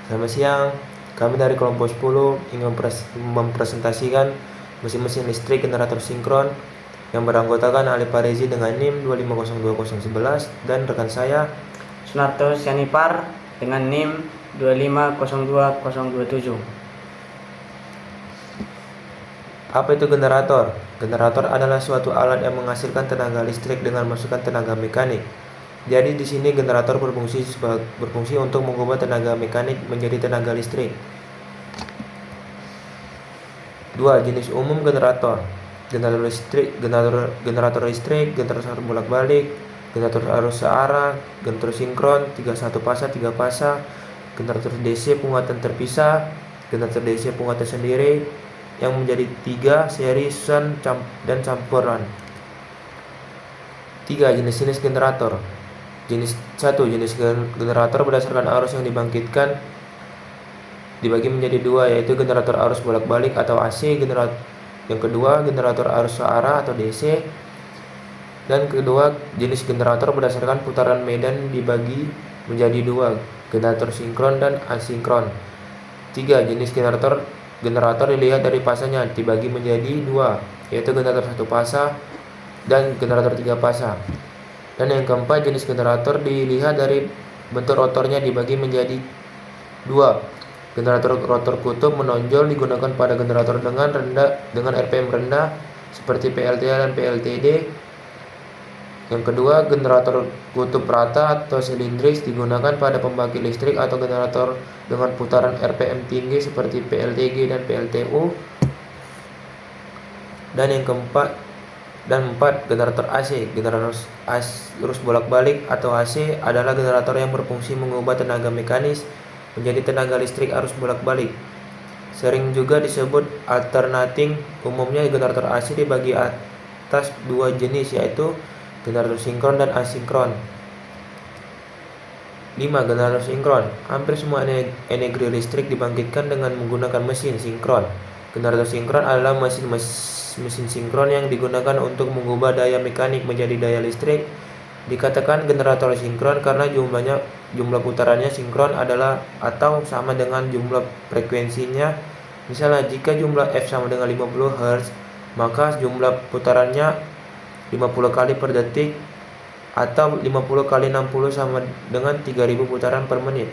Selamat siang, kami dari kelompok 10 ingin mempresentasikan mesin-mesin listrik generator sinkron yang beranggotakan Ali Parezi dengan NIM 2502011 dan rekan saya Sunarto Sianipar dengan NIM 2502027. Apa itu generator? Generator adalah suatu alat yang menghasilkan tenaga listrik dengan masukan tenaga mekanik. Jadi di sini generator berfungsi untuk mengubah tenaga mekanik menjadi tenaga listrik. 2. Jenis umum generator. Generator listrik, generator bolak-balik, generator arus searah, generator sinkron, 1 pasa, 3 pasa, generator DC penguatan terpisah, generator DC penguatan sendiri yang menjadi 3 seri shunt dan campuran. 3. Jenis-jenis generator. Jenis generator berdasarkan arus yang dibangkitkan dibagi menjadi 2, yaitu generator arus bolak-balik atau AC, yang kedua generator arus searah atau DC, dan kedua jenis generator berdasarkan putaran medan dibagi menjadi 2, generator sinkron dan asinkron. 3. Jenis generator dilihat dari pasanya dibagi menjadi 2, yaitu generator 1 pasa dan generator 3 pasa. Dan yang keempat, jenis generator dilihat dari bentuk rotornya dibagi menjadi 2. Generator rotor kutub menonjol digunakan pada generator dengan RPM rendah seperti PLTA dan PLTD. Yang kedua, generator kutub rata atau silindris digunakan pada pembangkit listrik atau generator dengan putaran RPM tinggi seperti PLTG dan PLTU. Dan yang keempat dan 4, generator AC. Generator arus bolak-balik atau AC adalah generator yang berfungsi mengubah tenaga mekanis menjadi tenaga listrik arus bolak-balik. Sering juga disebut alternating. Umumnya generator AC dibagi atas 2 jenis, yaitu generator sinkron dan asinkron. 5. Generator sinkron. Hampir semua energi listrik dibangkitkan dengan menggunakan mesin sinkron. Generator sinkron adalah mesin sinkron yang digunakan untuk mengubah daya mekanik menjadi daya listrik. Dikatakan generator sinkron karena jumlah putarannya sinkron adalah atau sama dengan jumlah frekuensinya. Misalnya jika jumlah F sama dengan 50 Hz, maka jumlah putarannya 50 kali per detik, atau 50 kali 60 sama dengan 3000 putaran per menit,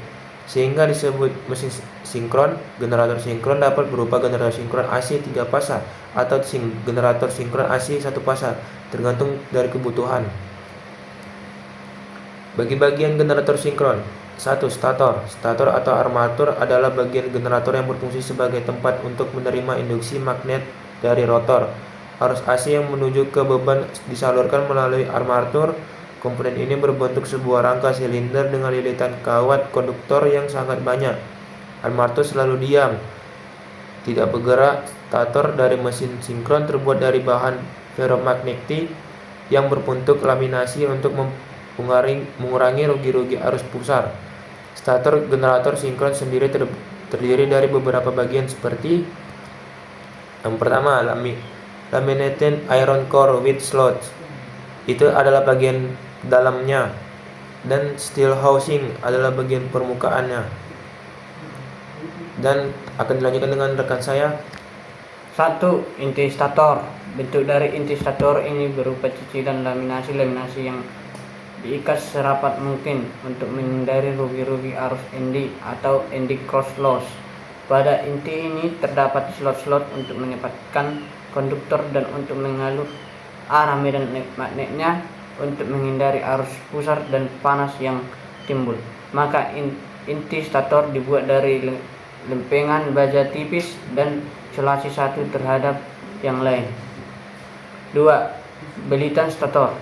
sehingga disebut mesin sinkron. Generator sinkron dapat berupa generator sinkron AC 3 pasa atau generator sinkron AC 1 pasa, tergantung dari kebutuhan. Bagi bagian generator sinkron. 1. Stator. Stator atau armatur adalah bagian generator yang berfungsi sebagai tempat untuk menerima induksi magnet dari rotor. Arus AC yang menuju ke beban disalurkan melalui armatur. Komponen ini berbentuk sebuah rangka silinder dengan lilitan kawat konduktor yang sangat banyak. Armatur selalu diam, tidak bergerak. Stator dari mesin sinkron terbuat dari bahan ferromagnetik yang berbentuk laminasi untuk mengurangi rugi-rugi arus pusar. Stator generator sinkron sendiri terdiri dari beberapa bagian seperti: yang pertama, laminated iron core with slots. Itu adalah bagian dalamnya, dan steel housing adalah bagian permukaannya. Dan akan dilanjutkan dengan rekan saya. 1. Inti stator. Bentuk dari inti stator ini berupa cicilan laminasi yang diikat serapat mungkin untuk menghindari rugi-rugi arus ND atau ND cross loss. Pada inti ini terdapat slot-slot untuk menempatkan konduktor dan untuk mengalur arah medan magnetnya untuk menghindari arus pusar dan panas yang timbul. Maka inti stator dibuat dari lempengan baja tipis dan selasi satu terhadap yang lain. 2. Belitan stator.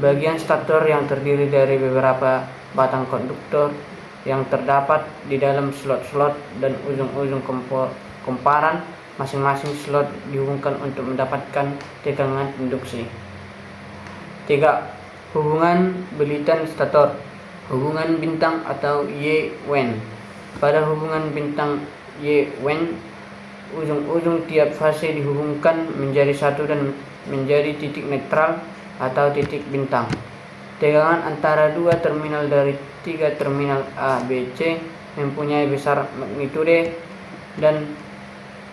Bagian stator yang terdiri dari beberapa batang konduktor yang terdapat di dalam slot-slot dan ujung-ujung komparan. Masing-masing slot dihubungkan untuk mendapatkan tegangan induksi. 3. Hubungan belitan stator. Hubungan bintang atau Y-Wen. Pada hubungan bintang Y-Wen, ujung-ujung tiap fase dihubungkan menjadi satu dan menjadi titik netral atau titik bintang. Tegangan antara 2 terminal dari 3 terminal A, B, C mempunyai besar magnitude dan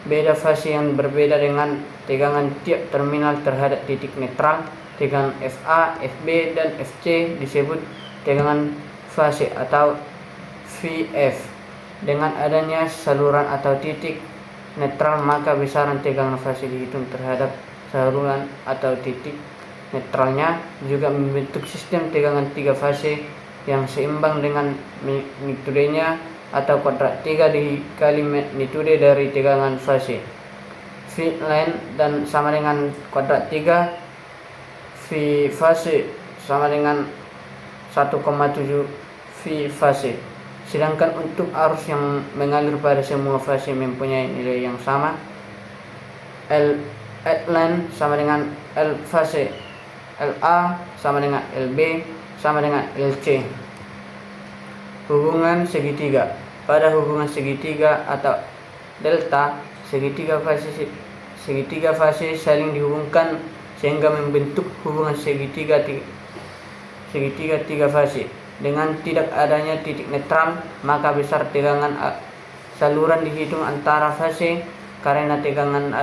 beda fase yang berbeda dengan tegangan tiap terminal terhadap titik netral. Tegangan FA, FB, dan FC disebut tegangan fase atau VF. Dengan adanya saluran atau titik netral, maka besaran tegangan fase dihitung terhadap saluran atau titik netralnya, juga membentuk sistem tegangan 3 fase yang seimbang dengan magnitudenya atau kuadrat 3 dikali magnitude dari tegangan fase. V line dan sama dengan kuadrat 3, V fase sama dengan 1,7 V fase. Sedangkan untuk arus yang mengalir pada semua fase mempunyai nilai yang sama. L line sama dengan L fase, LA sama dengan LB sama dengan LC. Hubungan segitiga. Pada hubungan segitiga atau delta, segitiga fase saling dihubungkan sehingga membentuk hubungan segitiga 3 fase. Dengan tidak adanya titik netral, maka besar tegangan saluran dihitung antara fase karena tegangan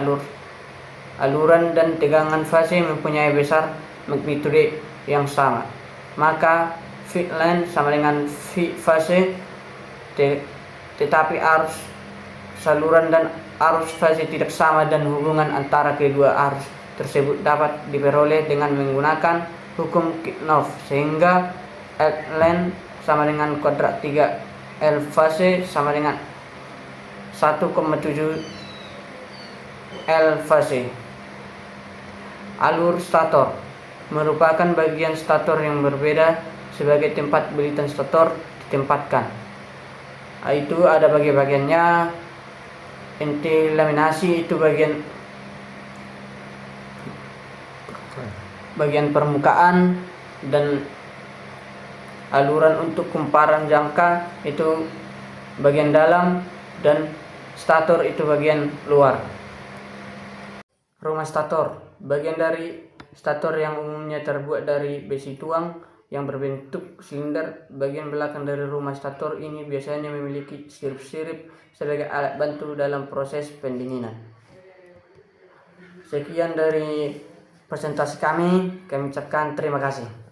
aluran dan tegangan fase mempunyai besar magnitude yang sama. Maka V line sama dengan V fase, tetapi arus saluran dan arus fase tidak sama, dan hubungan antara kedua arus tersebut dapat diperoleh dengan menggunakan hukum Kirchhoff, sehingga L line sama dengan kuadrat 3 L fase sama dengan 1,7 L fase. Alur stator merupakan bagian stator yang berbeda sebagai tempat bulitan stator ditempatkan. Itu ada bagian-bagiannya. Inti laminasi itu bagian permukaan, dan aluran untuk kumparan jangka itu bagian dalam, dan stator itu bagian luar. Rumah stator, bagian dari stator yang umumnya terbuat dari besi tuang yang berbentuk silinder. Bagian belakang dari rumah stator ini biasanya memiliki sirip-sirip sebagai alat bantu dalam proses pendinginan. Sekian dari presentasi kami ucapkan terima kasih.